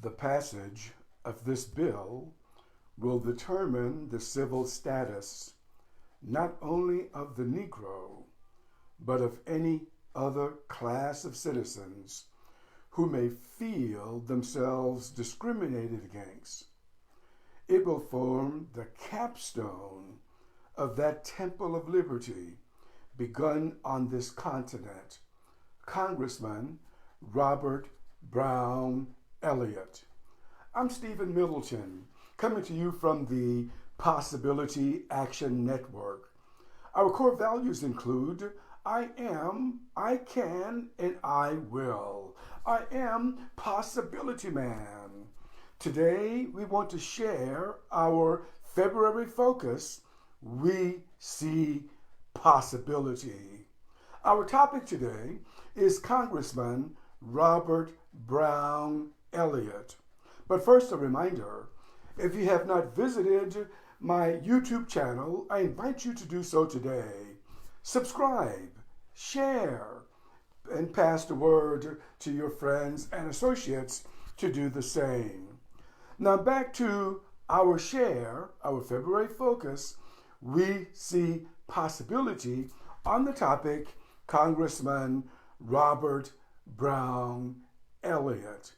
The passage of this bill will determine the civil status not only of the Negro, but of any other class of citizens who may feel themselves discriminated against. It will form the capstone of that temple of liberty begun on this continent. Congressman Robert Brown Elliott. I'm Stephen Middleton, coming to you from the Possibility Action Network. Our core values include I am, I can, and I will. I am Possibility Man. Today, we want to share our February focus, We See Possibility. Our topic today is Congressman Robert Brown Elliott. But first, a reminder, if you have not visited my YouTube channel, I invite you to do so today. Subscribe, share, and pass the word to your friends and associates to do the same. Now back to our share, our February focus, We See Possibility, on the topic Congressman Robert Brown Elliott.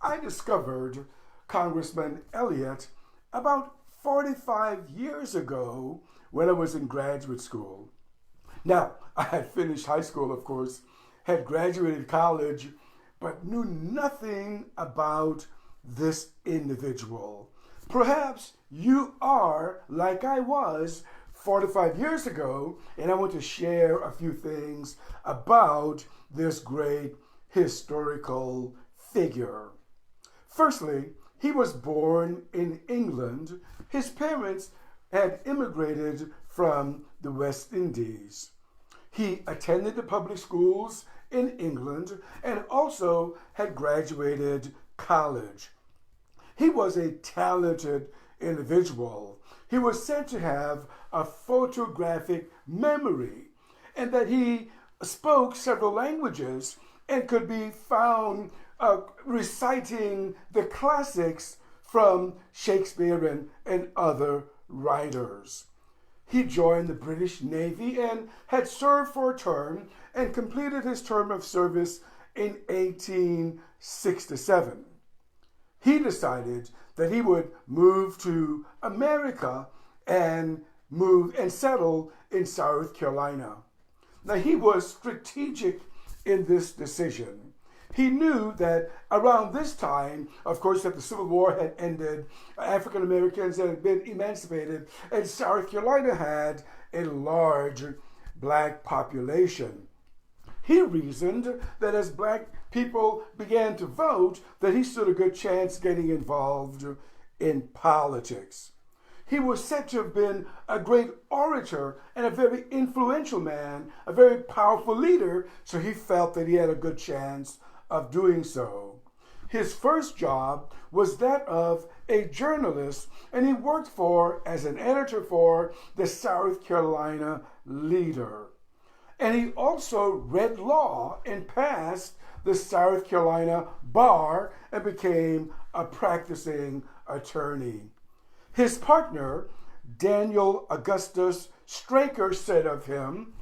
I discovered Congressman Elliott about 45 years ago when I was in graduate school. Now, I had finished high school, of course, had graduated college, but knew nothing about this individual. Perhaps you are like I was 45 years ago, and I want to share a few things about this great historical figure. Firstly, he was born in England. His parents had immigrated from the West Indies. He attended the public schools in England and also had graduated college. He was a talented individual. He was said to have a photographic memory and that he spoke several languages and could be found reciting the classics from Shakespeare and other writers. He joined the British Navy and had served for a term and completed his term of service in 1867. He decided that he would move to America and settle in South Carolina. Now, he was strategic in this decision. He knew that around this time, of course, that the Civil War had ended, African Americans had been emancipated, and South Carolina had a large black population. He reasoned that as black people began to vote, that he stood a good chance getting involved in politics. He was said to have been a great orator and a very influential man, a very powerful leader, so he felt that he had a good chance of doing so. His first job was that of a journalist, and he worked as an editor for the South Carolina Leader. And he also read law and passed the South Carolina bar and became a practicing attorney. His partner, Daniel Augustus Straker, said of him,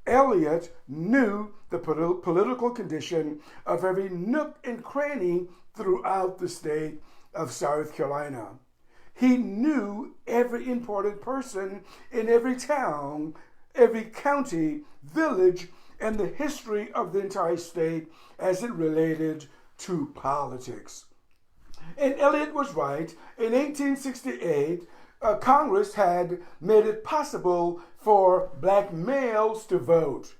Elliott knew the political condition of every nook and cranny throughout the state of South Carolina. He knew every important person in every town, every county, village, and the history of the entire state as it related to politics. And Elliott was right. In 1868, Congress had made it possible for black males to vote.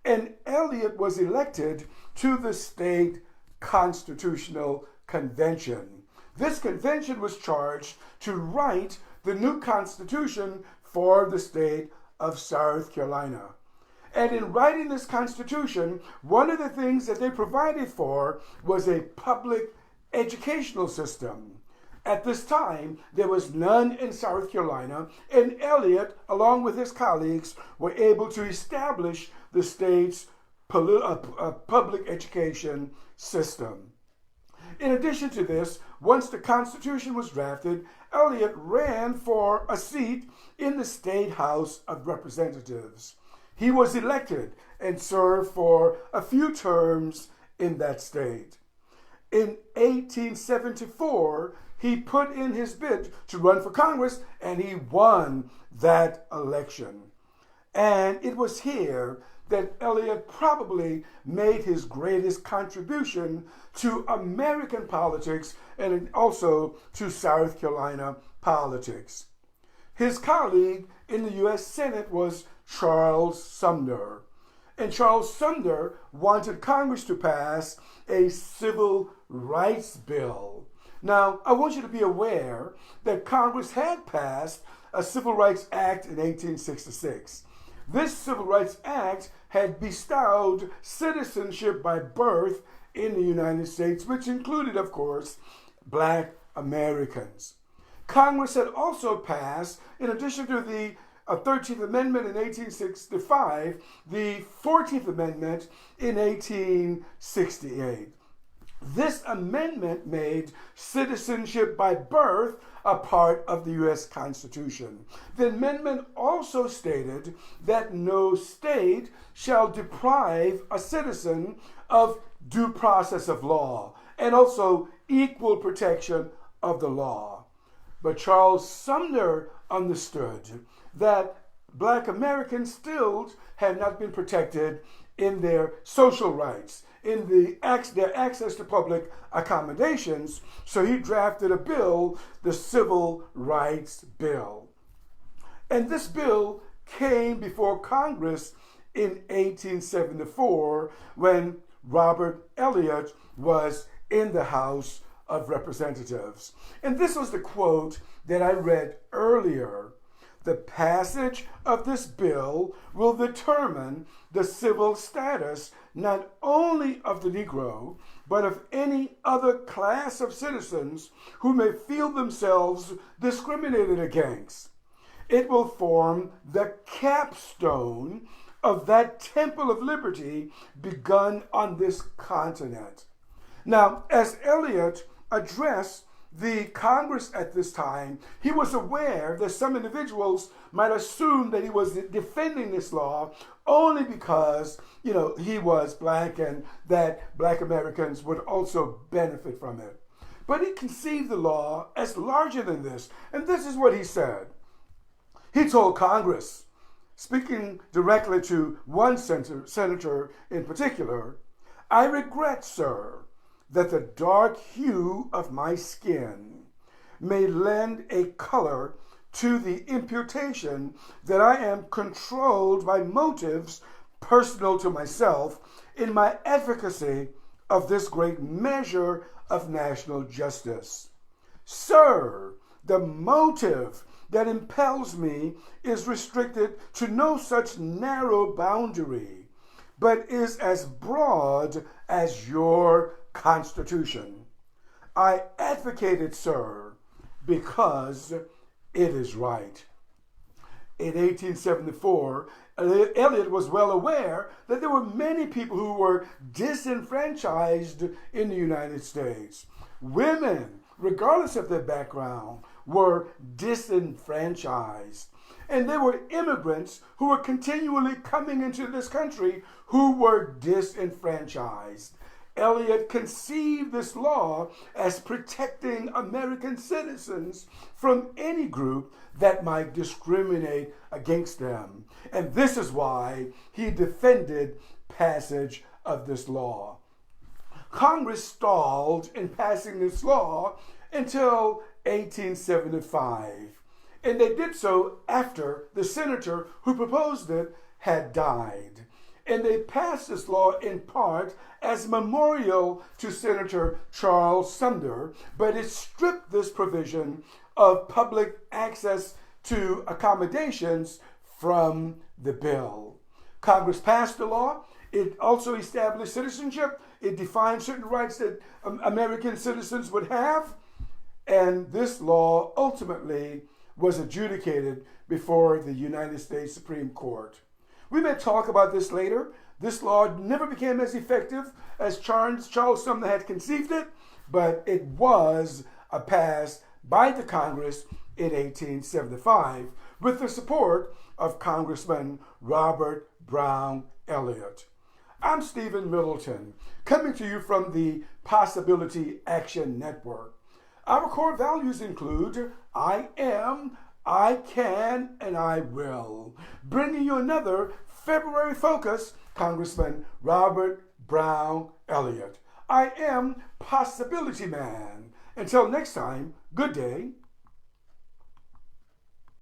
And Elliott was elected to the state constitutional convention. This convention was charged to write the new constitution for the state of South Carolina. And in writing this constitution, one of the things that they provided for was a public educational system. At this time, there was none in South Carolina, and Elliott, along with his colleagues, were able to establish the state's public education system. In addition to this, once the Constitution was drafted, Elliott ran for a seat in the State House of Representatives. He was elected and served for a few terms in that state. In 1874, he put in his bid to run for Congress, and he won that election. And it was here that Elliott probably made his greatest contribution to American politics and also to South Carolina politics. His colleague in the U.S. Senate was Charles Sumner. And Charles Sumner wanted Congress to pass a civil rights bill. Now, I want you to be aware that Congress had passed a Civil Rights Act in 1866. This Civil Rights Act had bestowed citizenship by birth in the United States, which included, of course, Black Americans. Congress had also passed, in addition to the 13th Amendment in 1865, the 14th Amendment in 1868. This amendment made citizenship by birth a part of the U.S. Constitution. The amendment also stated that no state shall deprive a citizen of due process of law and also equal protection of the law. But Charles Sumner understood that Black Americans still had not been protected in their social rights, in their access to public accommodations, so he drafted a bill, the Civil Rights Bill. And this bill came before Congress in 1874 when Robert Elliott was in the House of Representatives. And this was the quote that I read earlier. The passage of this bill will determine the civil status not only of the Negro, but of any other class of citizens who may feel themselves discriminated against. It will form the capstone of that temple of liberty begun on this continent. Now, as Elliott addressed the Congress at this time, he was aware that some individuals might assume that he was defending this law only because, he was Black and that Black Americans would also benefit from it. But he conceived the law as larger than this, and this is what he said. He told Congress, speaking directly to one senator in particular, "I regret, sir, that the dark hue of my skin may lend a color to the imputation that I am controlled by motives personal to myself in my advocacy of this great measure of national justice. Sir, the motive that impels me is restricted to no such narrow boundary, but is as broad as your Constitution. I advocate it, sir, because it is right." In 1874, Elliott was well aware that there were many people who were disenfranchised in the United States. Women, regardless of their background, were disenfranchised. And there were immigrants who were continually coming into this country who were disenfranchised. Elliott conceived this law as protecting American citizens from any group that might discriminate against them. And this is why he defended passage of this law. Congress stalled in passing this law until 1875. And they did so after the senator who proposed it had died. And they passed this law in part as memorial to Senator Charles Sumner, but it stripped this provision of public access to accommodations from the bill. Congress passed the law. It also established citizenship. It defined certain rights that American citizens would have. And this law ultimately was adjudicated before the United States Supreme Court. We may talk about this later. This law never became as effective as Charles Sumner had conceived it, but it was passed by the Congress in 1875 with the support of Congressman Robert Brown Elliott. I'm Stephen Middleton, coming to you from the Possibility Action Network. Our core values include I am, I can, and I will. Bringing you another February focus, Congressman Robert Brown Elliott. I am Possibility Man. Until next time, good day.